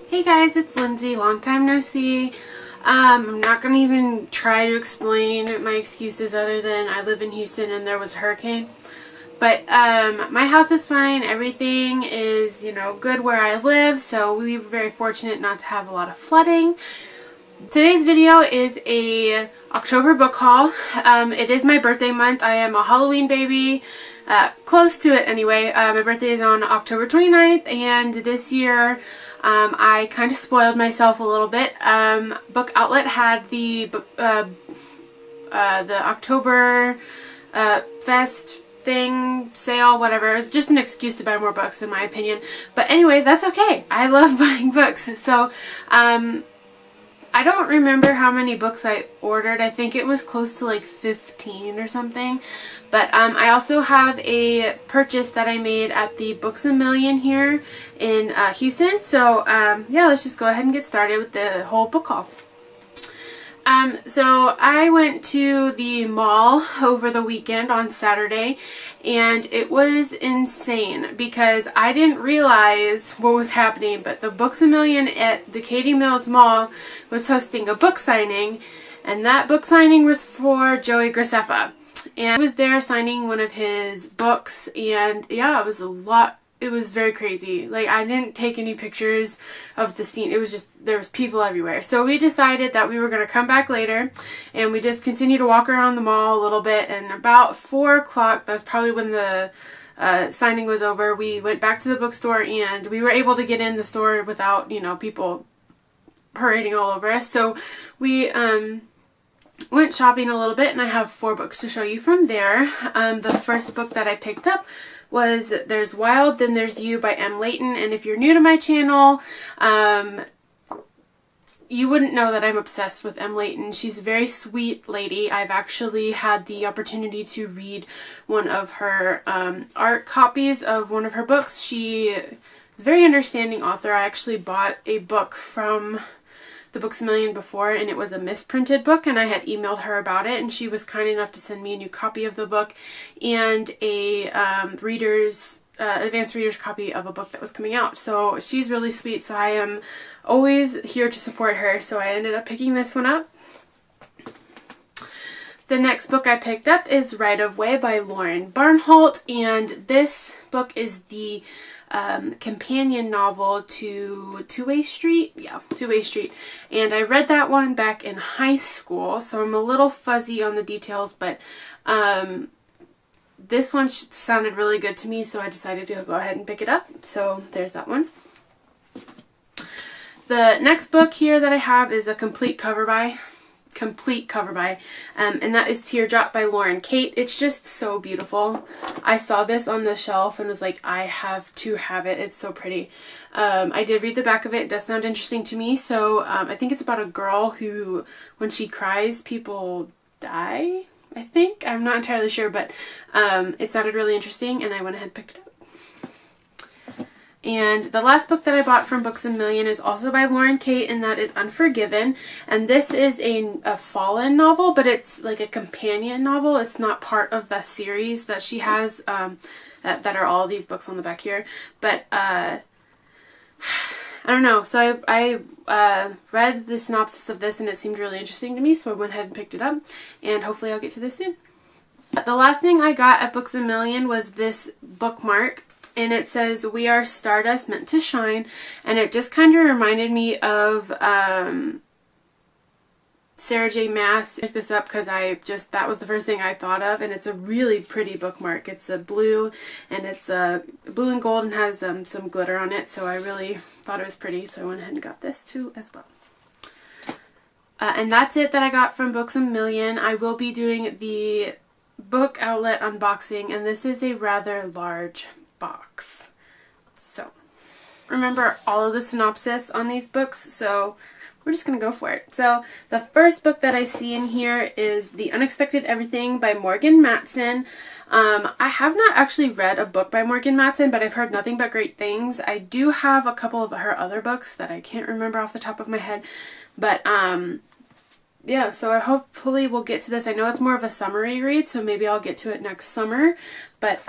Hey guys, it's Lindsay. Long time no see. I'm not going to even try to explain my excuses other than I live in Houston and there was a hurricane. But my house is fine. Everything is, good where I live. So we were very fortunate not to have a lot of flooding. Today's video is a October book haul. It is my birthday month. I am a Halloween baby. Close to it anyway. My birthday is on October 29th, and this year I kind of spoiled myself a little bit. Book Outlet had the October Fest thing, sale, whatever. It's just an excuse to buy more books in my opinion. But anyway, that's okay. I love buying books. So I don't remember how many books I ordered. I think it was close to like 15 or something. But I also have a purchase that I made at the Books A Million here in Houston. So yeah, let's just go ahead and get started with the whole book haul. So I went to the mall over the weekend on Saturday, and it was insane because I didn't realize what was happening, but the Books A Million at the Katy Mills Mall was hosting a book signing, and that book signing was for Joey Graceffa. And I was there signing one of his books, and yeah, it was a lot. It was very crazy. Like, I didn't take any pictures of the scene. It was just, there was people everywhere. So we decided that we were going to come back later, and we just continued to walk around the mall a little bit, and about 4 o'clock, that was probably when the signing was over, we went back to the bookstore, and we were able to get in the store without, people parading all over us. So we went shopping a little bit, and I have 4 books to show you from there. The first book that I picked up was There's Wild, Then There's You by M. Layton. And if you're new to my channel, you wouldn't know that I'm obsessed with M. Layton. She's a very sweet lady. I've actually had the opportunity to read one of her art copies of one of her books. She is a very understanding author. I actually bought a book from the Books A Million before, and it was a misprinted book, and I had emailed her about it, and she was kind enough to send me a new copy of the book and a advanced reader's copy of a book that was coming out. So she's really sweet, so I am always here to support her. So I ended up picking this one up. The next book I picked up is Right of Way by Lauren Barnholt, and this book is the companion novel to Two-Way Street. Yeah, Two-Way Street. And I read that one back in high school, so I'm a little fuzzy on the details, but this one sounded really good to me, so I decided to go ahead and pick it up. So there's that one. The next book here that I have is a complete cover by, and that is Teardrop by Lauren Kate. It's just so beautiful. I saw this on the shelf and was like, I have to have it. It's so pretty. I did read the back of it. It does sound interesting to me. So I think it's about a girl who, when she cries, people die, I think. I'm not entirely sure, but it sounded really interesting, and I went ahead and picked it up. And the last book that I bought from Books A Million is also by Lauren Kate, and that is Unforgiven. And this is a Fallen novel, but it's like a companion novel. It's not part of the series that she has, that are all these books on the back here. But I don't know. So I read the synopsis of this, and it seemed really interesting to me, so I went ahead and picked it up. And hopefully I'll get to this soon. The last thing I got at Books A Million was this bookmark. And it says, "We are stardust meant to shine." And it just kind of reminded me of Sarah J. Maas. I picked this up because that was the first thing I thought of. And it's a really pretty bookmark. It's a blue, and it's blue and gold, and has some glitter on it. So I really thought it was pretty. So I went ahead and got this too as well. And that's it that I got from Books A Million. I will be doing the Book Outlet unboxing, and this is a rather large box. So remember all of the synopsis on these books, so we're just gonna go for it. So the first book that I see in here is The Unexpected Everything by Morgan Matson. I have not actually read a book by Morgan Matson, but I've heard nothing but great things. I do have a couple of her other books that I can't remember off the top of my head, but yeah, so I hopefully will get to this. I know it's more of a summary read, so maybe I'll get to it next summer. But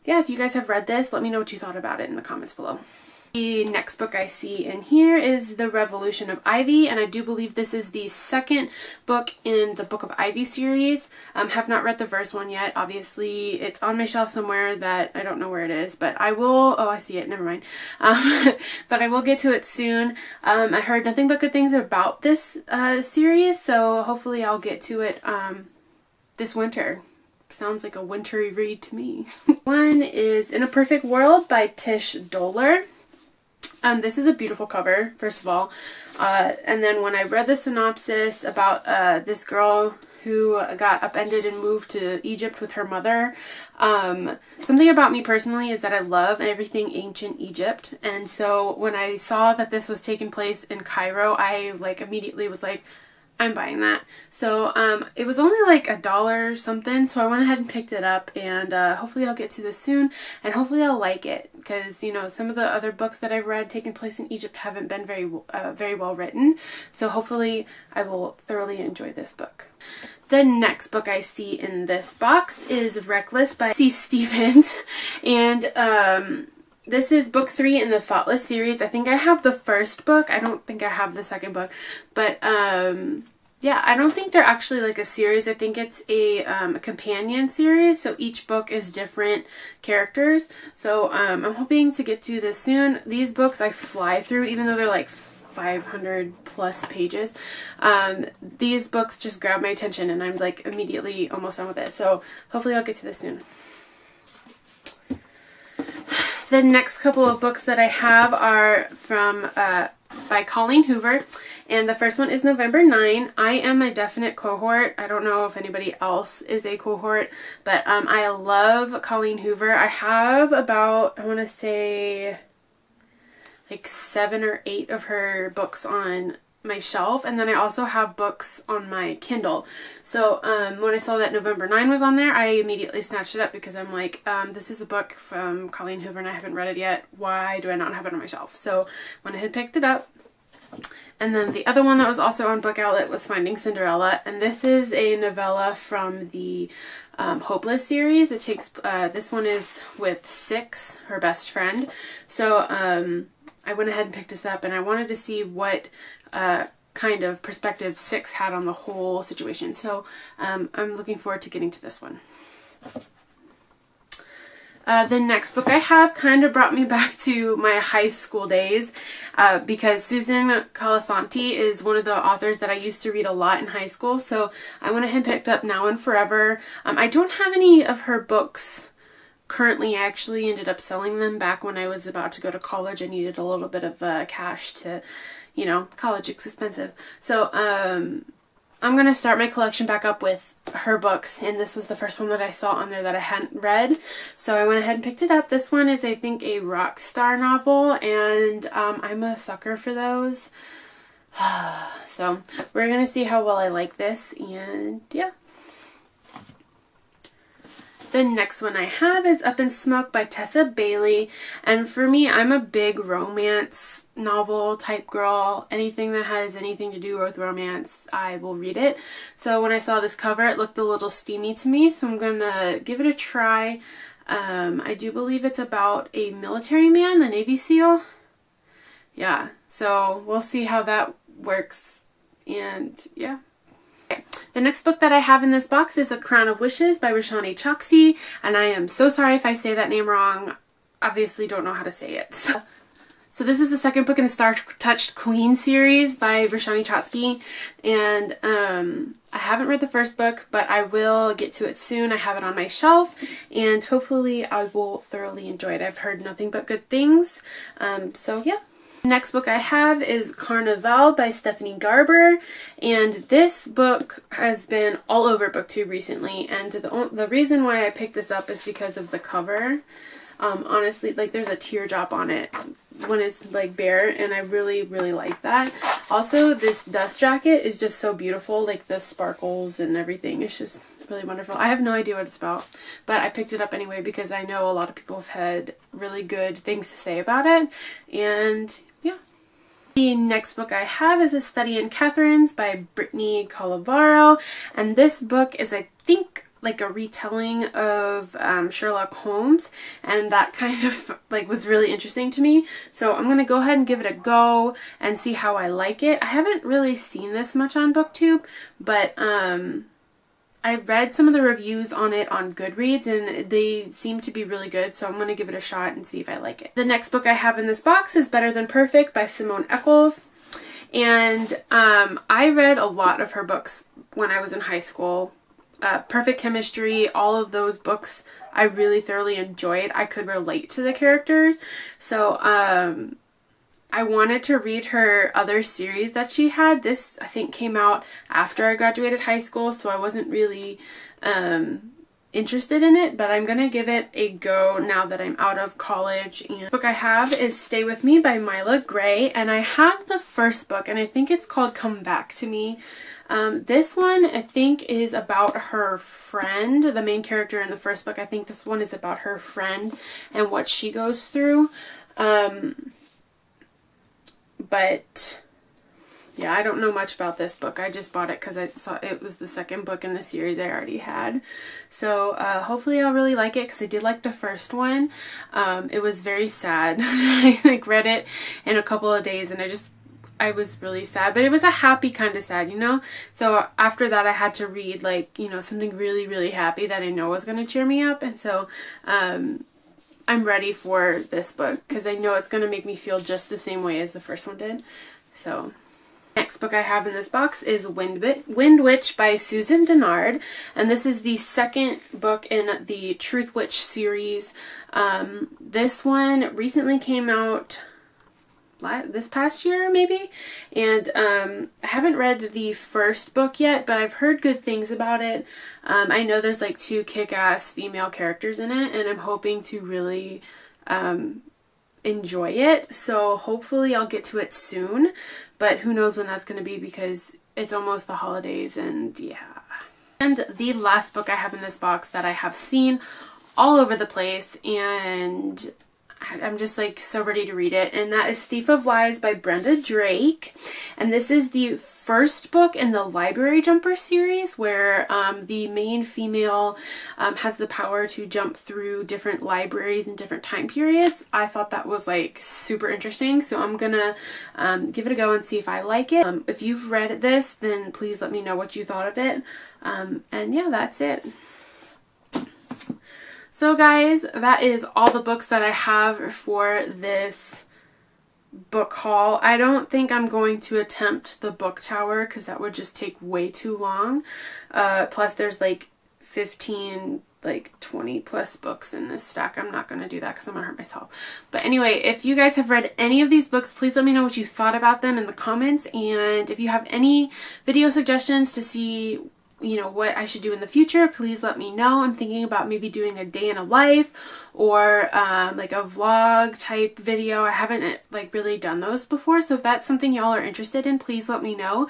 yeah, if you guys have read this, let me know what you thought about it in the comments below. The next book I see in here is The Revolution of Ivy, and I do believe this is the second book in the Book of Ivy series. Have not read the first one yet. Obviously, it's on my shelf somewhere that I don't know where it is, but I will, oh, I see it, never mind. But I will get to it soon. I heard nothing but good things about this series, so hopefully I'll get to it this winter. Sounds like a wintry read to me. One is In a Perfect World by Tish Doller. This is a beautiful cover, first of all. And then when I read the synopsis about this girl who got upended and moved to Egypt with her mother, something about me personally is that I love everything ancient Egypt. And so when I saw that this was taking place in Cairo, I immediately was like, I'm buying that. So it was only like $1 something, so I went ahead and picked it up, and hopefully I'll get to this soon, and hopefully I'll like it, because you know, some of the other books that I've read taking place in Egypt haven't been very well written, so hopefully I will thoroughly enjoy this book. The next book I see in this box is Reckless by C. Stevens, and this is book 3 in the Thoughtless series. I think I have the first book. I don't think I have the second book. But, yeah, I don't think they're actually like a series. I think it's a companion series. So each book is different characters. So I'm hoping to get to this soon. These books I fly through, even though they're like 500 plus pages. These books just grab my attention, and I'm like immediately almost done with it. So hopefully I'll get to this soon. The next couple of books that I have are from by Colleen Hoover, and the first one is November 9. I am a definite cohort. I don't know if anybody else is a cohort, but I love Colleen Hoover. I have about, I want to say, like 7 or 8 of her books on my shelf, and then I also have books on my Kindle. So when I saw that November 9 was on there, I immediately snatched it up, because I'm like, this is a book from Colleen Hoover and I haven't read it yet. Why do I not have it on my shelf? So when I had picked it up. And then the other one that was also on Book Outlet was Finding Cinderella, and this is a novella from the Hopeless series. It takes this one is with Six, her best friend. So I went ahead and picked this up, and I wanted to see what kind of perspective Six had on the whole situation. So I'm looking forward to getting to this one. The next book I have kind of brought me back to my high school days, because Susan Colasanti is one of the authors that I used to read a lot in high school. So I went ahead and picked up Now and Forever. I don't have any of her books currently. I actually ended up selling them back when I was about to go to college. I needed a little bit of cash to, you know, college is expensive. So I'm going to start my collection back up with her books, and this was the first one that I saw on there that I hadn't read. So I went ahead and picked it up. This one is, I think, a rock star novel, and I'm a sucker for those. So we're going to see how well I like this, and yeah. The next one I have is Up in Smoke by Tessa Bailey, and for me, I'm a big romance novel type girl. Anything that has anything to do with romance, I will read it. So when I saw this cover, it looked a little steamy to me, so I'm gonna give it a try. I do believe it's about a military man, a Navy SEAL. Yeah, so we'll see how that works, and yeah. The next book that I have in this box is A Crown of Wishes by Roshani Chokshi, and I am so sorry if I say that name wrong. Obviously don't know how to say it. So this is the second book in the Star Touched Queen series by Roshani Chokshi, and I haven't read the first book, but I will get to it soon. I have it on my shelf, and hopefully I will thoroughly enjoy it. I've heard nothing but good things, so yeah. Next book I have is Carnival by Stephanie Garber, and this book has been all over BookTube recently, and the reason why I picked this up is because of the cover. Honestly, like, there's a teardrop on it when it's like bare, and I really like that. Also, this dust jacket is just so beautiful, like the sparkles and everything. It's just really wonderful. I have no idea what it's about, but I picked it up anyway because I know a lot of people have had really good things to say about it, and yeah. The next book I have is A Study in Catherine's by Brittany Calavaro, and this book is, I think, like a retelling of Sherlock Holmes, and that kind of like was really interesting to me. So I'm gonna go ahead and give it a go and see how I like it. I haven't really seen this much on BookTube, but I read some of the reviews on it on Goodreads and they seem to be really good, so I'm going to give it a shot and see if I like it. The next book I have in this box is Better Than Perfect by Simone Eccles. And I read a lot of her books when I was in high school. Perfect Chemistry, all of those books I really thoroughly enjoyed. I could relate to the characters. So I wanted to read her other series that she had. This, I think, came out after I graduated high school, so I wasn't really interested in it, but I'm going to give it a go now that I'm out of college. And the book I have is Stay With Me by Mila Gray, and I have the first book, and I think it's called Come Back to Me. This one, I think, is about her friend, the main character in the first book. I think this one is about her friend and what she goes through. But yeah, I don't know much about this book. I just bought it because I saw it was the second book in the series I already had. So hopefully I'll really like it because I did like the first one. It was very sad. I like read it in a couple of days and I was really sad, but it was a happy kind of sad, you know? So after that I had to read like, you know, something really, really happy that I know was going to cheer me up. And so I'm ready for this book because I know it's going to make me feel just the same way as the first one did. So, next book I have in this box is Wind Witch by Susan Dennard, and this is the second book in the Truth Witch series. This one recently came out this past year maybe, and I haven't read the first book yet, but I've heard good things about it. I know there's like 2 kick-ass female characters in it, and I'm hoping to really enjoy it, so hopefully I'll get to it soon, but who knows when that's going to be because it's almost the holidays, and yeah. And the last book I have in this box that I have seen all over the place, and I'm just like so ready to read it, and that is Thief of Lies by Brenda Drake. And this is the first book in the Library Jumper series where the main female has the power to jump through different libraries and different time periods. I thought that was like super interesting, so I'm gonna give it a go and see if I like it. If you've read this, then please let me know what you thought of it. And yeah, that's it. So guys, that is all the books that I have for this book haul. I don't think I'm going to attempt the book tower because that would just take way too long. Plus there's like 15, like 20 plus books in this stack. I'm not going to do that because I'm going to hurt myself. But anyway, if you guys have read any of these books, please let me know what you thought about them in the comments. And if you have any video suggestions to see, you know, what I should do in the future, please let me know. I'm thinking about maybe doing a day in a life or like a vlog type video. I haven't like really done those before, so if that's something y'all are interested in, please let me know.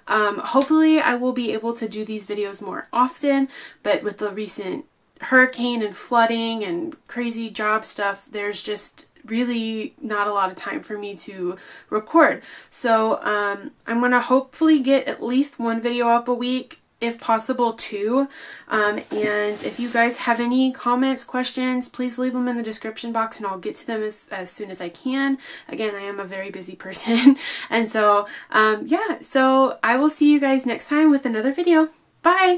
Hopefully I will be able to do these videos more often, but with the recent hurricane and flooding and crazy job stuff, there's just really not a lot of time for me to record. So I'm gonna hopefully get at least 1 video up a week, if possible 2. And if you guys have any comments, questions, please leave them in the description box and I'll get to them as soon as I can. Again, I am a very busy person. And so yeah, so I will see you guys next time with another video. Bye!